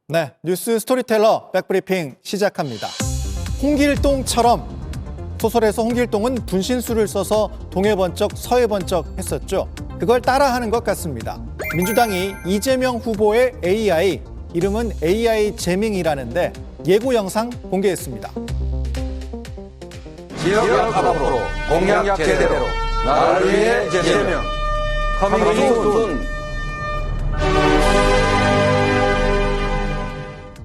네, 뉴스 스토리텔러 백브리핑 시작합니다. 홍길동처럼 소설에서 홍길동은 분신술을 써서 동해번쩍 서해번쩍 했었죠. 그걸 따라하는 것 같습니다. 민주당이 이재명 후보의 AI, 이름은 AI 재밍이라는데 예고 영상 공개했습니다. 지역 앞으로 공약 제대로 나를 위해 이재명 커밍순.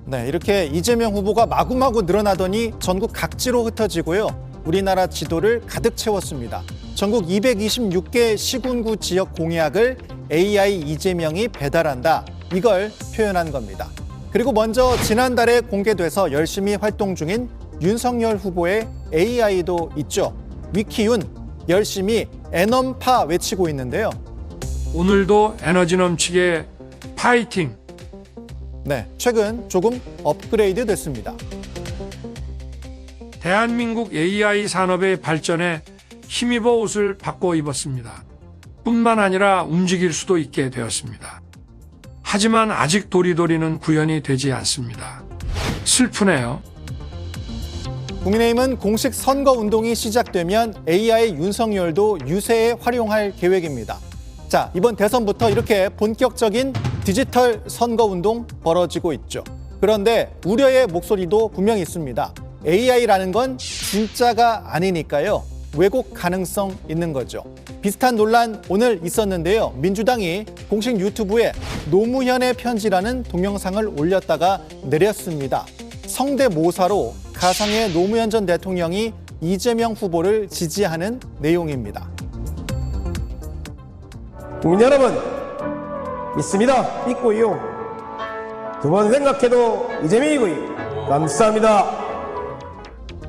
네, 이렇게 이재명 후보가 마구마구 늘어나더니 전국 각지로 흩어지고요. 우리나라 지도를 가득 채웠습니다. 전국 226개 시군구 지역 공약을 AI 이재명이 배달한다. 이걸 표현한 겁니다. 그리고 먼저 지난달에 공개돼서 열심히 활동 중인 윤석열 후보의 AI도 있죠. 위키윤, 열심히 에넘파 외치고 있는데요. 오늘도 에너지 넘치게 파이팅! 네, 최근 조금 업그레이드 됐습니다. 대한민국 AI 산업의 발전에 힘입어 옷을 바꿔 입었습니다. 뿐만 아니라 움직일 수도 있게 되었습니다. 하지만 아직 도리도리는 구현이 되지 않습니다. 슬프네요. 국민의힘은 공식 선거운동이 시작되면 AI 윤석열도 유세에 활용할 계획입니다. 자, 이번 대선부터 이렇게 본격적인 디지털 선거운동 벌어지고 있죠. 그런데 우려의 목소리도 분명히 있습니다. AI라는 건 진짜가 아니니까요. 왜곡 가능성 있는 거죠. 비슷한 논란 오늘 있었는데요. 민주당이 공식 유튜브에 노무현의 편지라는 동영상을 올렸다가 내렸습니다. 성대모사로 가상의 노무현 전 대통령이 이재명 후보를 지지하는 내용입니다. 국민 여러분, 믿습니다. 믿고요. 두 번 생각해도 이재명이고요. 감사합니다.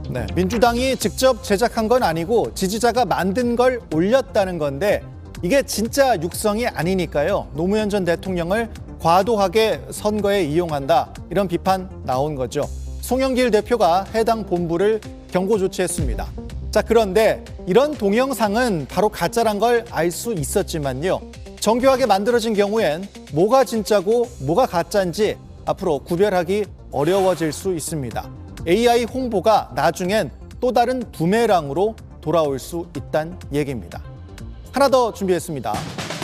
네, 민주당이 직접 제작한 건 아니고 지지자가 만든 걸 올렸다는 건데 이게 진짜 육성이 아니니까요. 노무현 전 대통령을 과도하게 선거에 이용한다. 이런 비판 나온 거죠. 송영길 대표가 해당 본부를 경고 조치했습니다. 자, 그런데 이런 동영상은 바로 가짜란 걸 알 수 있었지만요. 정교하게 만들어진 경우엔 뭐가 진짜고 뭐가 가짜인지 앞으로 구별하기 어려워질 수 있습니다. AI 홍보가 나중엔 또 다른 부메랑으로 돌아올 수 있다는 얘기입니다. 하나 더 준비했습니다.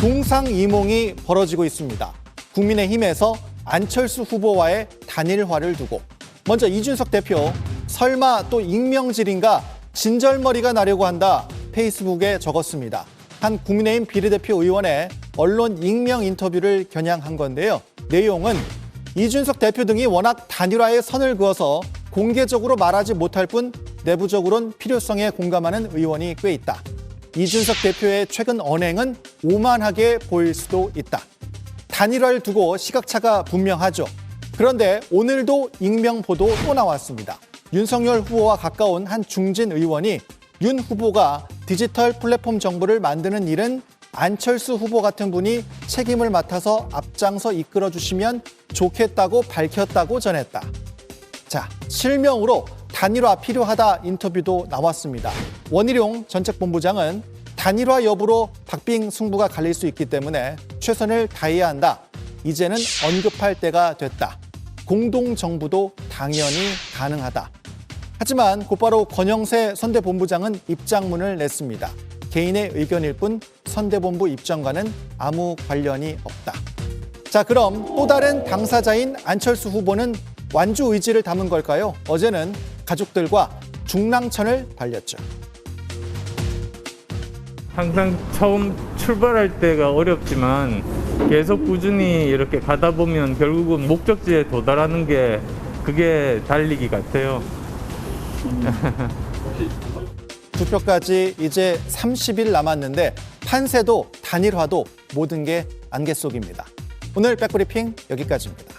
동상이몽이 벌어지고 있습니다. 국민의힘에서 안철수 후보와의 단일화를 두고 먼저 이준석 대표, 설마 또 익명질인가 진절머리가 나려고 한다 페이스북에 적었습니다. 한 국민의힘 비례대표 의원의 언론 익명 인터뷰를 겨냥한 건데요. 내용은 이준석 대표 등이 워낙 단일화에 선을 그어서 공개적으로 말하지 못할 뿐 내부적으로는 필요성에 공감하는 의원이 꽤 있다. 이준석 대표의 최근 언행은 오만하게 보일 수도 있다. 단일화를 두고 시각차가 분명하죠. 그런데 오늘도 익명 보도 또 나왔습니다. 윤석열 후보와 가까운 한 중진 의원이 윤 후보가 디지털 플랫폼 정보를 만드는 일은 안철수 후보 같은 분이 책임을 맡아서 앞장서 이끌어주시면 좋겠다고 밝혔다고 전했다. 자, 실명으로 단일화 필요하다 인터뷰도 나왔습니다. 원희룡 전책본부장은 단일화 여부로 박빙 승부가 갈릴 수 있기 때문에 최선을 다해야 한다. 이제는 언급할 때가 됐다. 공동정부도 당연히 가능하다. 하지만 곧바로 권영세 선대본부장은 입장문을 냈습니다. 개인의 의견일 뿐 선대본부 입장과는 아무 관련이 없다. 자, 그럼 또 다른 당사자인 안철수 후보는 완주 의지를 담은 걸까요? 어제는 가족들과 중랑천을 달렸죠. 항상 처음 출발할 때가 어렵지만 계속 꾸준히 이렇게 가다 보면 결국은 목적지에 도달하는 게 그게 달리기 같아요. 투표까지 이제 30일 남았는데 판세도 단일화도 모든 게 안개 속입니다. 오늘 백브리핑 여기까지입니다.